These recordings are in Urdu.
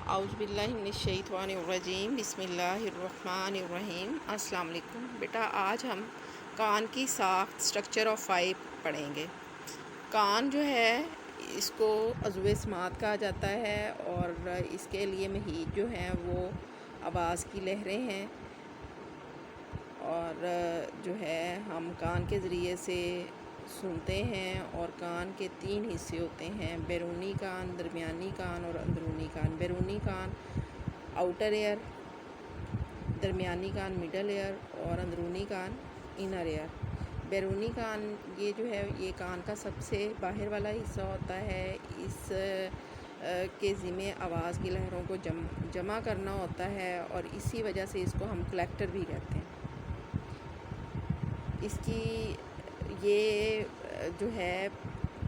اعوذ باللہ من الشیطان الرجیم بسم اللہ الرحمن الرحیم۔ السلام علیکم بیٹا، آج ہم کان کی ساخت اسٹرکچر آف 5 پڑھیں گے۔ کان جو ہے اس کو عضو سماعت کہا جاتا ہے اور اس کے لیے محیط جو ہیں وہ آواز کی لہریں ہیں، اور جو ہے ہم کان کے ذریعے سے سنتے ہیں، اور کان کے 3 حصے ہوتے ہیں: بیرونی کان، درمیانی کان اور اندرونی کان۔ بیرونی کان آؤٹر ایئر، درمیانی کان مڈل ایئر اور اندرونی کان انر ایئر۔ بیرونی کان یہ جو ہے یہ کان کا سب سے باہر والا حصہ ہوتا ہے۔ اس کے ذمے آواز کی لہروں کو جمع کرنا ہوتا ہے، اور اسی وجہ سے اس کو ہم کلیکٹر بھی کہتے ہیں۔ اس کی یہ جو ہے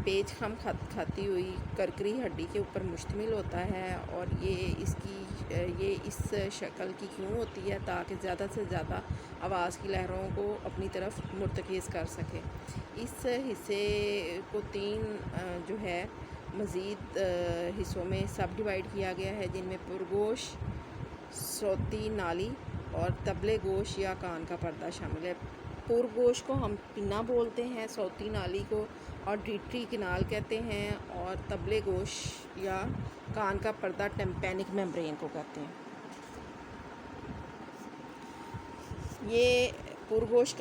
پیچ خم کھاتی ہوئی کرکری ہڈی کے اوپر مشتمل ہوتا ہے، اور یہ اس شکل کی کیوں ہوتی ہے تاکہ زیادہ سے زیادہ آواز کی لہروں کو اپنی طرف مرتکز کر سکے۔ اس حصے کو 3 جو ہے مزید حصوں میں سب ڈیوائیڈ کیا گیا ہے، جن میں پرگوش، صوتی نالی اور طبلِ گوش یا کان کا پردہ شامل ہے۔ پرگوش کو ہم پنا بولتے ہیں، صوتی نالی کو آڈیٹری کنال کہتے ہیں، اور طبلِ گوش یا کان کا پردہ ٹمپینک میمبرین کو کہتے ہیں۔ یہ پرگوش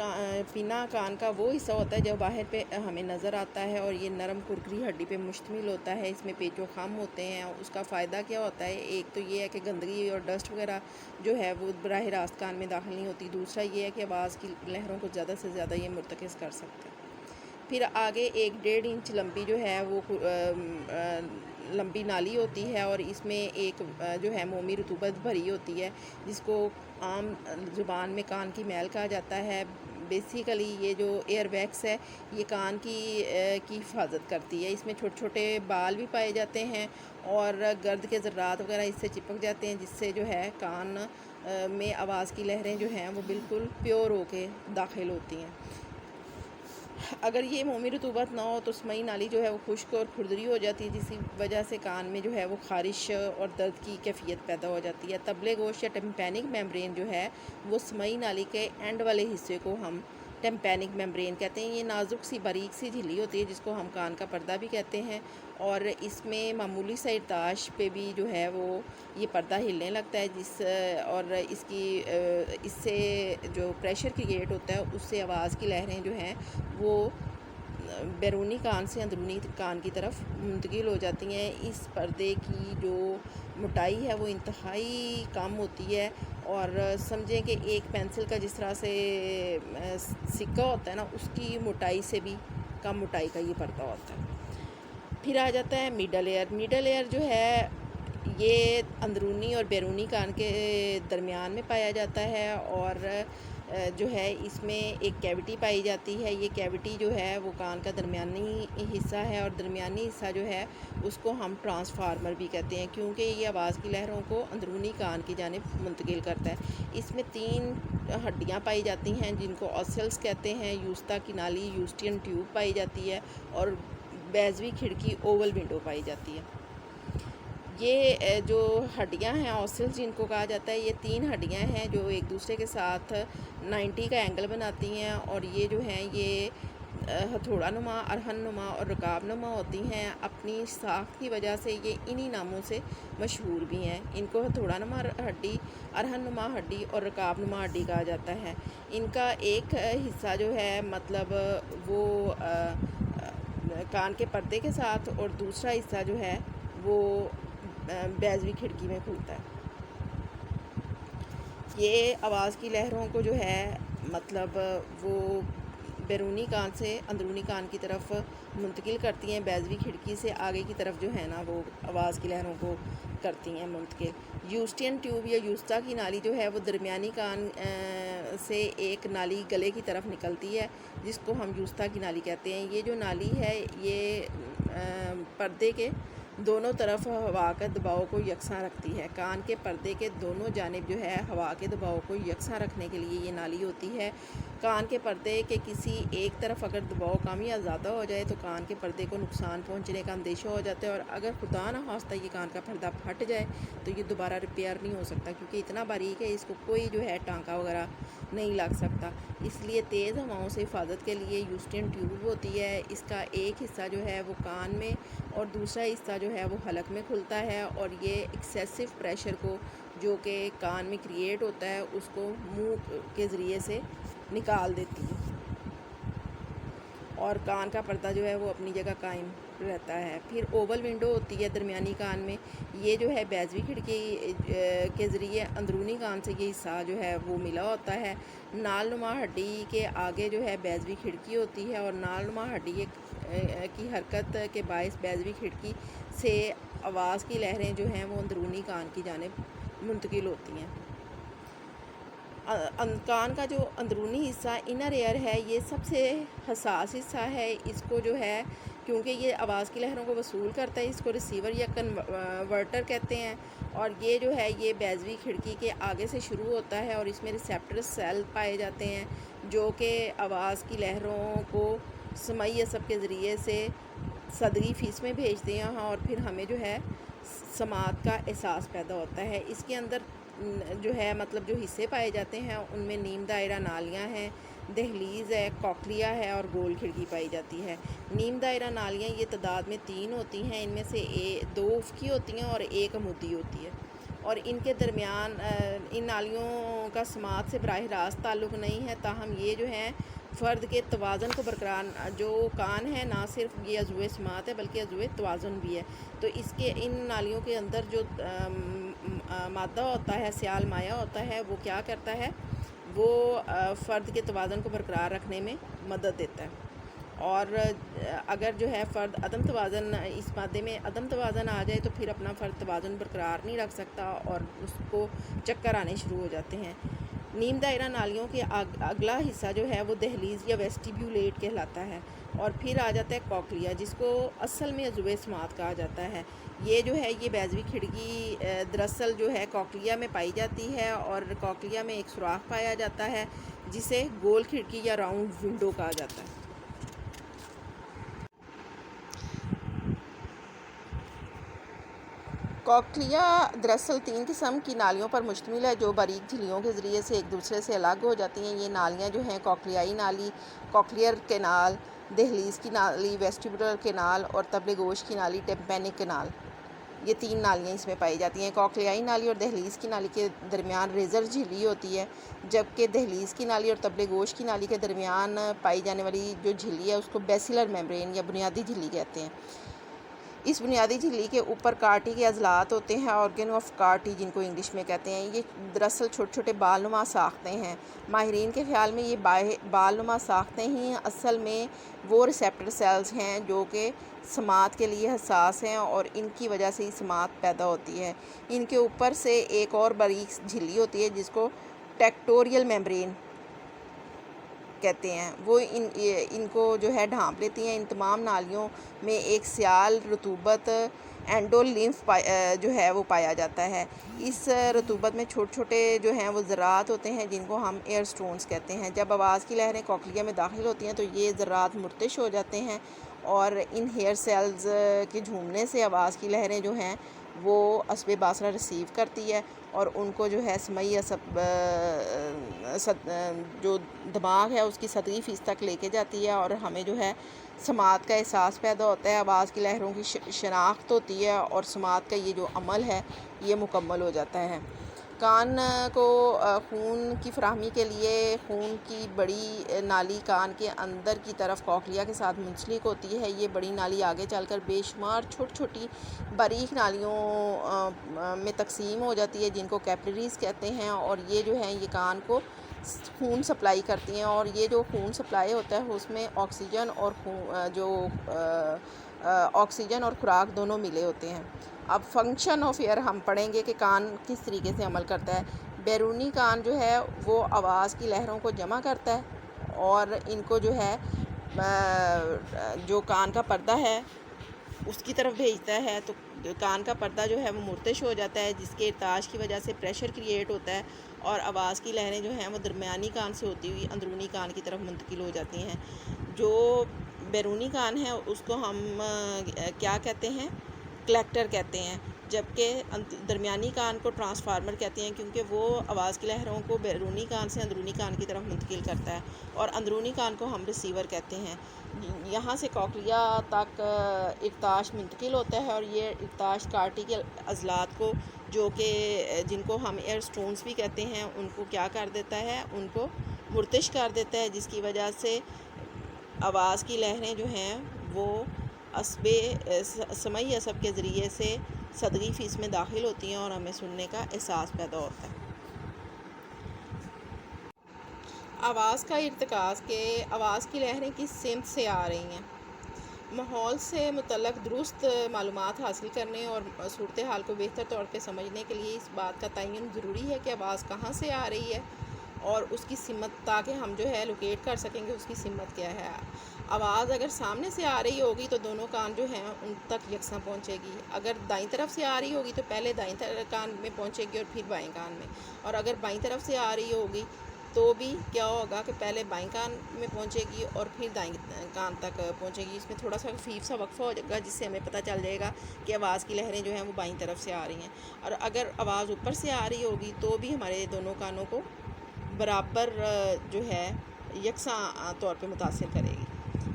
پنا کان کا وہ حصہ ہوتا ہے جو باہر پہ ہمیں نظر آتا ہے، اور یہ نرم کرکری ہڈی پہ مشتمل ہوتا ہے۔ اس میں پیچ و خم ہوتے ہیں۔ اس کا فائدہ کیا ہوتا ہے؟ ایک تو یہ ہے کہ گندگی اور ڈسٹ وغیرہ جو ہے وہ براہ راست کان میں داخل نہیں ہوتی۔ دوسرا یہ ہے کہ آواز کی لہروں کو زیادہ سے زیادہ یہ مرتکز کر سکتے ہیں۔ پھر آگے 1.5 انچ لمبی جو ہے وہ لمبی نالی ہوتی ہے، اور اس میں ایک جو ہے مومی رطوبت بھری ہوتی ہے، جس کو عام زبان میں کان کی میل کہا جاتا ہے۔ بیسیکلی یہ جو ایئر ویکس ہے یہ کان کی حفاظت کرتی ہے۔ اس میں چھوٹے چھوٹے بال بھی پائے جاتے ہیں، اور گرد کے ذرات وغیرہ اس سے چپک جاتے ہیں، جس سے جو ہے کان میں آواز کی لہریں جو ہیں وہ بالکل پیور ہو کے داخل ہوتی ہیں۔ اگر یہ مومی رطوبت نہ ہو تو سمعی نالی جو ہے وہ خشک اور کھردری ہو جاتی ہے، جس کی وجہ سے کان میں جو ہے وہ خارش اور درد کی کیفیت پیدا ہو جاتی ہے۔ طبلِ گوش یا ٹمپینک میمبرین جو ہے وہ سمعی نالی کے اینڈ والے حصے کو ہم ٹمپینک میمبرین کہتے ہیں۔ یہ نازک سی باریک سی جھلی ہوتی ہے جس کو ہم کان کا پردہ بھی کہتے ہیں، اور اس میں معمولی سا ارتعاش پہ بھی جو ہے وہ یہ پردہ ہلنے لگتا ہے، اور اس سے جو پریشر کریٹ ہوتا ہے اس سے آواز کی لہریں جو ہیں وہ بیرونی کان سے اندرونی کان کی طرف منتقل ہو جاتی ہیں۔ اس پردے کی جو موٹائی ہے وہ انتہائی کم ہوتی ہے، اور سمجھیں کہ ایک پینسل کا جس طرح سے سکہ ہوتا ہے نا، اس کی موٹائی سے بھی کم موٹائی کا یہ پردہ ہوتا ہے۔ پھر آ جاتا ہے مڈل ایئر۔ مڈل ایئر جو ہے یہ اندرونی اور بیرونی کان کے درمیان میں پایا جاتا ہے، اور جو ہے اس میں ایک کیوٹی پائی جاتی ہے۔ یہ کیوٹی جو ہے وہ کان کا درمیانی حصہ ہے، اور درمیانی حصہ جو ہے اس کو ہم ٹرانسفارمر بھی کہتے ہیں، کیونکہ یہ آواز کی لہروں کو اندرونی کان کی جانب منتقل کرتا ہے۔ اس میں 3 ہڈیاں پائی جاتی ہیں جن کو آسلز کہتے ہیں۔ یوستا کی نالی، یوسٹین ٹیوب پائی جاتی ہے، اور بیضوی کھڑکی اوول ونڈو پائی جاتی ہے۔ یہ جو ہڈیاں ہیں آسلز جن کو کہا جاتا ہے، یہ 3 ہڈیاں ہیں جو ایک دوسرے کے ساتھ 90 کا اینگل بناتی ہیں، اور یہ جو ہیں یہ ہتھوڑا نما، ارہن نما اور رکاب نما ہوتی ہیں۔ اپنی ساخت کی وجہ سے یہ انہی ناموں سے مشہور بھی ہیں۔ ان کو ہتھوڑا نما ہڈی، ارہن نما ہڈی اور رکاب نما ہڈی کہا جاتا ہے۔ ان کا ایک حصہ جو ہے مطلب وہ کان کے پردے کے ساتھ، اور دوسرا حصہ جو ہے وہ بیضوی کھڑکی میں کھلتا ہے۔ یہ آواز کی لہروں کو جو ہے مطلب وہ بیرونی کان سے اندرونی کان کی طرف منتقل کرتی ہیں، بیضوی کھڑکی سے آگے کی طرف جو ہے نا وہ آواز کی لہروں کو کرتی ہیں منتقل۔ یوسٹین ٹیوب یا یوستا کی نالی جو ہے وہ درمیانی کان سے ایک نالی گلے کی طرف نکلتی ہے، جس کو ہم یوستا کی نالی کہتے ہیں۔ یہ جو نالی ہے یہ پردے کے دونوں طرف ہوا کے دباؤ کو یکساں رکھتی ہے۔ کان کے پردے کے دونوں جانب جو ہے ہوا کے دباؤ کو یکساں رکھنے کے لیے یہ نالی ہوتی ہے، کان کے پردے کے کسی ایک طرف اگر دباؤ کم یا زیادہ ہو جائے تو کان کے پردے کو نقصان پہنچنے کا اندیشہ ہو جاتا ہے، اور اگر خدا نہ خواستہ یہ کان کا پردہ پھٹ جائے تو یہ دوبارہ ریپیئر نہیں ہو سکتا، کیونکہ اتنا باریک ہے، اس کو کوئی جو ہے ٹانکا وغیرہ نہیں لگ سکتا۔ اس لیے تیز ہواؤں سے حفاظت کے لیے یوسٹین ٹیوب ہوتی ہے، اس کا ایک حصہ جو ہے وہ کان میں اور دوسرا حصہ جو ہے وہ حلق میں کھلتا ہے، اور یہ ایکسیسو پریشر کو جو کہ کان میں کریٹ ہوتا ہے اس کو منہ کے ذریعے سے نکال دیتی ہے، اور کان کا پردہ جو ہے وہ اپنی جگہ قائم رہتا ہے۔ پھر اوول ونڈو ہوتی ہے درمیانی کان میں، یہ جو ہے بیضوی کھڑکی کے ذریعے اندرونی کان سے یہ حصہ جو ہے وہ ملا ہوتا ہے۔ نال نما ہڈی کے آگے جو ہے بیضوی کھڑکی ہوتی ہے، اور نال نما ہڈی کی حرکت کے باعث بیضوی کھڑکی سے آواز کی لہریں جو ہیں وہ اندرونی کان کی جانب منتقل ہوتی ہیں۔ کان کا جو اندرونی حصہ انر ایئر ہے یہ سب سے حساس حصہ ہے، اس کو جو ہے کیونکہ یہ آواز کی لہروں کو وصول کرتا ہے، اس کو ریسیور یا کنورٹر کہتے ہیں، اور یہ جو ہے یہ بیضوی کھڑکی کے آگے سے شروع ہوتا ہے، اور اس میں ریسیپٹر سیل پائے جاتے ہیں جو کہ آواز کی لہروں کو سمعی عصب کے ذریعے سے صدری فیس میں بھیجتے ہیں، اور پھر ہمیں جو ہے سماعت کا احساس پیدا ہوتا ہے۔ اس کے اندر جو ہے مطلب جو حصے پائے جاتے ہیں ان میں نیم دائرہ نالیاں ہیں، دہلیز ہے، کوکلیا ہے، اور گول کھڑکی پائی جاتی ہے۔ نیم دائرہ نالیاں یہ تعداد میں 3 ہوتی ہیں، ان میں سے 2 افقی ہوتی ہیں اور 1 عمودی ہوتی ہے، اور ان کے درمیان ان نالیوں کا سماعت سے براہ راست تعلق نہیں ہے، تاہم یہ جو ہیں فرد کے توازن کو برقرار، جو کان ہے نہ صرف یہ عضو سماعت ہے بلکہ عضو توازن بھی ہے، تو اس کے ان نالیوں کے اندر جو مادہ ہوتا ہے، سیال مایع ہوتا ہے، وہ کیا کرتا ہے، وہ فرد کے توازن کو برقرار رکھنے میں مدد دیتا ہے، اور اگر جو ہے فرد عدم توازن، اس مادے میں عدم توازن آ جائے تو پھر اپنا فرد توازن برقرار نہیں رکھ سکتا اور اس کو چکر آنے شروع ہو جاتے ہیں۔ نیم دائرہ نالیوں کے اگلا حصہ جو ہے وہ دہلیز یا ویسٹیبیولیٹ کہلاتا ہے، اور پھر آ جاتا ہے کوکلیا، جس کو اصل میں عضو سماعت کہا جاتا ہے۔ یہ جو ہے یہ بیضوی کھڑکی دراصل جو ہے کوکلیا میں پائی جاتی ہے، اور کوکلیا میں ایک سوراخ پایا جاتا ہے جسے گول کھڑکی یا راؤنڈ ونڈو کہا جاتا ہے۔ کوکلیا دراصل 3 قسم کی نالیوں پر مشتمل ہے جو باریک جھلیوں کے ذریعے سے ایک دوسرے سے الگ ہو جاتی ہیں۔ یہ نالیاں جو ہیں کوکلیائی نالی، کوکلیئر کینال، دہلیز کی نالی، ویسٹیبولر کینال، اور طبلِ گوش کی نالی، ٹمپینک کینال، یہ 3 نالیاں اس میں پائی جاتی ہیں۔ کوکلیائی نالی اور دہلیز کی نالی کے درمیان ریزر جھلی ہوتی ہے، جبکہ دہلیز کی نالی اور طبلِ گوش کی نالی کے درمیان پائی جانے والی جو جھلی ہے اس کو بیسیلر میمبرین یا بنیادی جھلی کہتے ہیں۔ اس بنیادی جھلی کے اوپر کارٹی کے عضلات ہوتے ہیں، آرگن آف کارٹی جن کو انگلش میں کہتے ہیں۔ یہ دراصل چھوٹے چھوٹے بال نما ساختیں ہیں۔ ماہرین کے خیال میں یہ بال نما ساختیں ہی اصل میں وہ ریسیپٹر سیلز ہیں جو کہ سماعت کے لیے حساس ہیں، اور ان کی وجہ سے ہی سماعت پیدا ہوتی ہے۔ ان کے اوپر سے ایک اور باریک جھلی ہوتی ہے جس کو ٹیکٹوریل میمبرین کہتے ہیں، وہ ان کو جو ہے ڈھانپ لیتی ہیں۔ ان تمام نالیوں میں ایک سیال رطوبت اینڈولمف جو ہے وہ پایا جاتا ہے۔ اس رطوبت میں چھوٹے چھوٹے جو ہیں وہ ذرات ہوتے ہیں جن کو ہم ایئر سٹونز کہتے ہیں۔ جب آواز کی لہریں کوکلیا میں داخل ہوتی ہیں تو یہ ذرات مرتعش ہو جاتے ہیں، اور ان ہیئر سیلز کے جھومنے سے آواز کی لہریں جو ہیں وہ عصبِ باصرہ ریسیو کرتی ہے، اور ان کو جو ہے سمعی عصب جو دماغ ہے اس کی صدری فیس تک لے کے جاتی ہے، اور ہمیں جو ہے سماعت کا احساس پیدا ہوتا ہے، آواز کی لہروں کی شناخت ہوتی ہے، اور سماعت کا یہ جو عمل ہے یہ مکمل ہو جاتا ہے۔ کان کو خون کی فراہمی کے لیے خون کی بڑی نالی کان کے اندر کی طرف کوکلیا کے ساتھ منسلک ہوتی ہے۔ یہ بڑی نالی آگے چل کر بے شمار چھوٹی چھوٹی باریک نالیوں میں تقسیم ہو جاتی ہے جن کو کیپلریز کہتے ہیں، اور یہ جو ہیں یہ کان کو خون سپلائی کرتی ہیں، اور یہ جو خون سپلائی ہوتا ہے اس میں آکسیجن اور خوراک دونوں ملے ہوتے ہیں۔ اب فنکشن آف ایئر ہم پڑھیں گے کہ کان کس طریقے سے عمل کرتا ہے۔ بیرونی کان جو ہے وہ آواز کی لہروں کو جمع کرتا ہے، اور ان کو جو ہے جو کان کا پردہ ہے اس کی طرف بھیجتا ہے، تو کان کا پردہ جو ہے وہ مرتش ہو جاتا ہے، جس کے ارتعاش کی وجہ سے پریشر کریٹ ہوتا ہے اور آواز کی لہریں جو ہیں وہ درمیانی کان سے ہوتی ہوئی اندرونی کان کی طرف منتقل ہو جاتی ہیں۔ جو بیرونی کان ہے اس کو ہم کیا کہتے ہیں؟ کلیکٹر کہتے ہیں، جبکہ درمیانی کان کو ٹرانسفارمر کہتے ہیں، کیونکہ وہ آواز کی لہروں کو بیرونی کان سے اندرونی کان کی طرف منتقل کرتا ہے، اور اندرونی کان کو ہم ریسیور کہتے ہیں۔ یہاں سے کوکلیا تک ارتعاش منتقل ہوتا ہے، اور یہ ارتعاش کارٹی کے عضلات کو، جو کہ جن کو ہم ایئر سٹونز بھی کہتے ہیں، ان کو کیا کر دیتا ہے؟ ان کو مرتش کر دیتا ہے، جس کی وجہ سے آواز کی لہریں جو ہیں وہ سمعی عصب کے ذریعے سے صدری فیس میں داخل ہوتی ہیں اور ہمیں سننے کا احساس پیدا ہوتا ہے۔ آواز کا ارتکاز کہ آواز کی لہریں کس سمت سے آ رہی ہیں۔ ماحول سے متعلق درست معلومات حاصل کرنے اور صورتحال کو بہتر طور پہ سمجھنے کے لیے اس بات کا تعین ضروری ہے کہ آواز کہاں سے آ رہی ہے اور اس کی سمت، تاکہ ہم جو ہے لوکیٹ کر سکیں کہ اس کی سمت کیا ہے۔ آواز اگر سامنے سے آ رہی ہوگی تو دونوں کان جو ہیں ان تک یکساں پہنچے گی۔ اگر دائیں طرف سے آ رہی ہوگی تو پہلے دائیں کان میں پہنچے گی اور پھر بائیں کان میں، اور اگر بائیں طرف سے آ رہی ہوگی تو بھی کیا ہوگا کہ پہلے بائیں کان میں پہنچے گی اور پھر دائیں کان تک پہنچے گی۔ اس میں تھوڑا سا خفیف سا وقفہ ہو جائے گا، جس سے ہمیں پتہ چل جائے گا کہ آواز کی لہریں جو ہیں وہ بائیں طرف سے آ رہی ہیں۔ اور اگر آواز اوپر سے آ رہی ہوگی تو بھی ہمارے دونوں کانوں کو برابر جو ہے یکساں طور پہ متاثر کرے گی،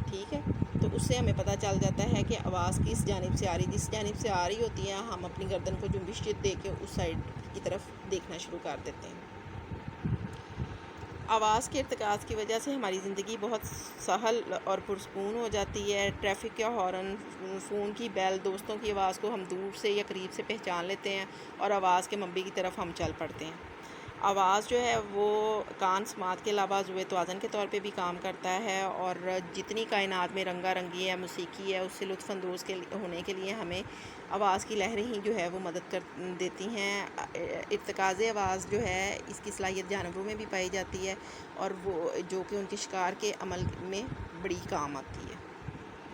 ٹھیک ہے۔ تو اس سے ہمیں پتہ چل جاتا ہے کہ آواز کس جانب سے آ رہی، جس جانب سے آ رہی ہوتی ہے ہم اپنی گردن کو جنبش دے کے اس سائڈ کی طرف دیکھنا شروع کر دیتے ہیں۔ آواز کے ارتکاز کی وجہ سے ہماری زندگی بہت سہل اور پرسکون ہو جاتی ہے۔ ٹریفک کا ہارن، فون کی بیل، دوستوں کی آواز کو ہم دور سے یا قریب سے پہچان لیتے ہیں اور آواز کے منبع کی طرف ہم چل پڑتے ہیں۔ آواز جو ہے وہ کان سماعت کے علاوہ ذوِ توازن کے طور پہ بھی کام کرتا ہے، اور جتنی کائنات میں رنگا رنگی ہے، موسیقی ہے، اس سے لطف اندوز ہونے کے لیے ہمیں آواز کی لہریں ہی جو ہے وہ مدد کر دیتی ہیں۔ ارتکاز آواز جو ہے اس کی صلاحیت جانوروں میں بھی پائی جاتی ہے، اور وہ جو کہ ان کے شکار کے عمل میں بڑی کام آتی ہے۔